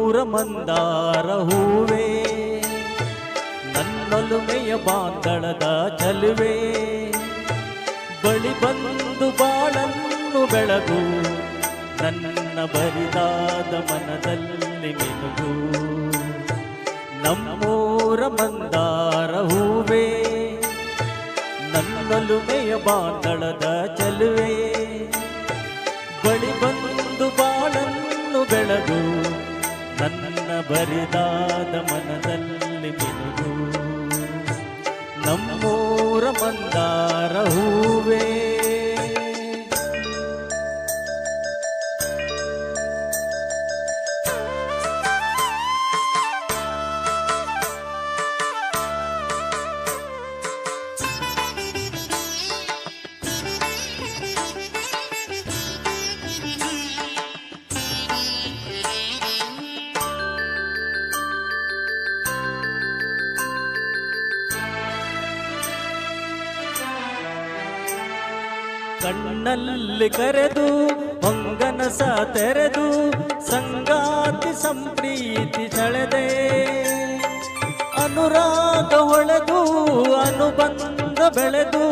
ನಮ್ಮೂರ ಮಂದಾರ ಹೂವೇ, ನನ್ನೊಲುಮೆಯ ಬಾಂದಳದ ಚಲುವೆ, ಬಳಿ ಬಂದು ಬಾಳನ್ನು ಬೆಳಗು, ನನ್ನ ಬರಿದಾದ ಮನದಲ್ಲಿ ಮಿನುಗು. ನಮ್ಮೂರ ಮಂದಾರ ಹೂವೇ, ನನ್ನೊಲುಮೆಯ ಬಾಂದಳದ ಚಲುವೆ, ಬಳಿ ಬಂದು ಬಾಳನ್ನು ಬೆಳಗು, ನನ್ನ ಬರಿದಾದ ಮನದಲ್ಲಿ ಮಿನುಗು. ನಮ್ಮೂರ ಮಂದಾರ ಹೂವೇ. ಕಣ್ಣಲ್ಲಿ ಕರೆದು ಹೊಂಗನಸ ತೆರೆದು ಸಂಗಾತಿ ಸಂಪ್ರೀತಿ ಸೆಳೆದೆ, ಅನುರಾಗ ಹೊಳೆದು ಅನುಬಂಧ ಬೆಳೆದು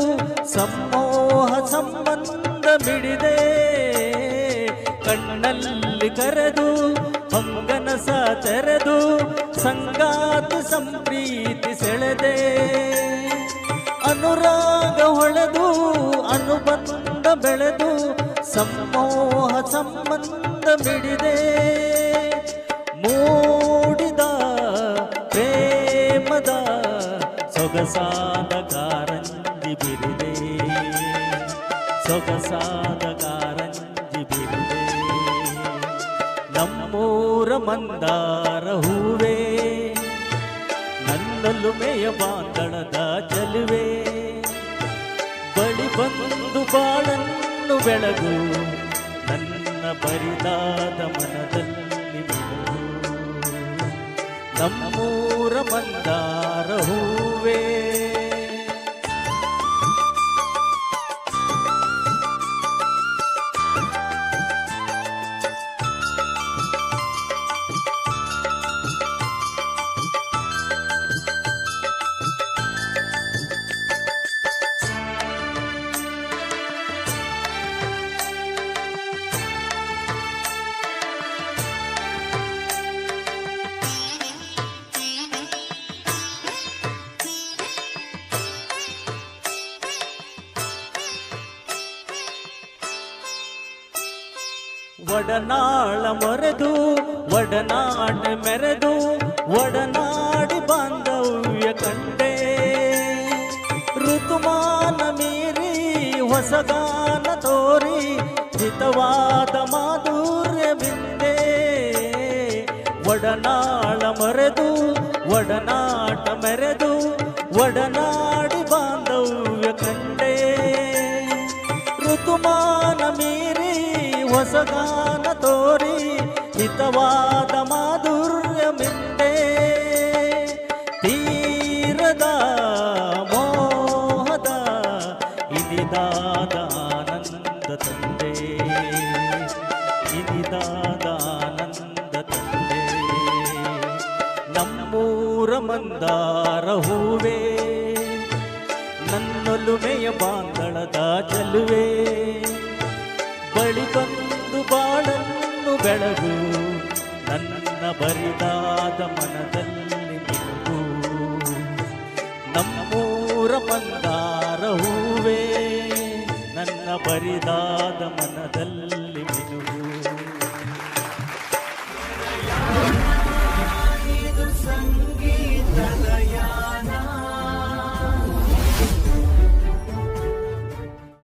ಸಮೋಹ ಸಂಬಂಧ ಮಿಡಿದೆ. ಕಣ್ಣಲ್ಲಿ ಕರೆದು ಹೊಂಗನಸ ತೆರೆದು ಸಂಗಾತಿ ಸಂಪ್ರೀತಿ ಸೆಳೆದೆ, ಅನುರಾಗ ಹೊಳೆದು ಅನುಬಂಧ ಬೆಳೆದು ಸಮೋಹ ಸಂಬಂಧ ಮಿಡಿದೆ. ಮೂಡಿದ ಪ್ರೇಮದ ಸೊಗಸಾದ ಕಾರಂಜಿ ಬಿರಿದೆ, ಸೊಗಸಾದ ಕಾರಂಜಿ ಬಿರಿದೆ. ನಮ್ಮೂರ ಮಂದಾರ ಹೂವೇ, ನನ್ನೊಲುಮೆಯ ಬಾಂದಳದ ಚಲುವೆ, ಬಳಿ ಬಂದು ಬಾಳನ್ನು ಬೆಳಗು, ನನ್ನ ಬರಿದಾದ ಮನದಲ್ಲಿ ಮಿನುಗು. ನಮ್ಮೂರ ಮಂದಾರ ಹೂವೇ. ಒಡನಾಳ ಮೊರೆದು ಒಡನಾಡ ಮೆರೆದು ಒಡನಾಡಿ ಬಾಂಧವ್ಯ ಕಂಡೆ, ಋತುಮಾನ ಮೀರಿ ಹೊಸಗಾನ ತೋರಿ ಹಿತವಾದ ಮಾಧುರ್ಯವಿಂದೆ. ಒಡನಾಳ ಮೊರೆದು ಒಡನಾಟ ಮೆರೆದು ಒಡನಾಡಿ ಬಾಂಧವ್ಯ ಕಂಡೆ, ಋತುಮಾನ ಮೀರಿ ಹೊಸಗಾನ ತೋರಿ ಹಿತವಾದ ಮಾಧುರ್ಯ ಮಿಂದೆ. ತೀರದ ಮೋಹದ ಇನಿದಾದ ಆನಂದ ತಂದೆ, ಇನಿದಾದ ಆನಂದ ತಂದೆ. ನಮ್ಮೂರ ಮಂದಾರ ಹೂವೇ, ನನ್ನೊಲುಮೆಯ ಬಾಂದಳದ ಚಲುವೆ, ಬಳಿ ಬಂದು ಬಾಳನ್ನು ಬೆಳಗು, ನನ್ನ ಬರಿದಾದ ಮನದಲ್ಲಿ ಮಿನುಗು. ನಮ್ಮೂರ ಮಂದಾರ ಹೂವೇ, ನನ್ನ ಬರಿದಾದ ಮನದಲ್ಲಿ ಮಿನುಗು.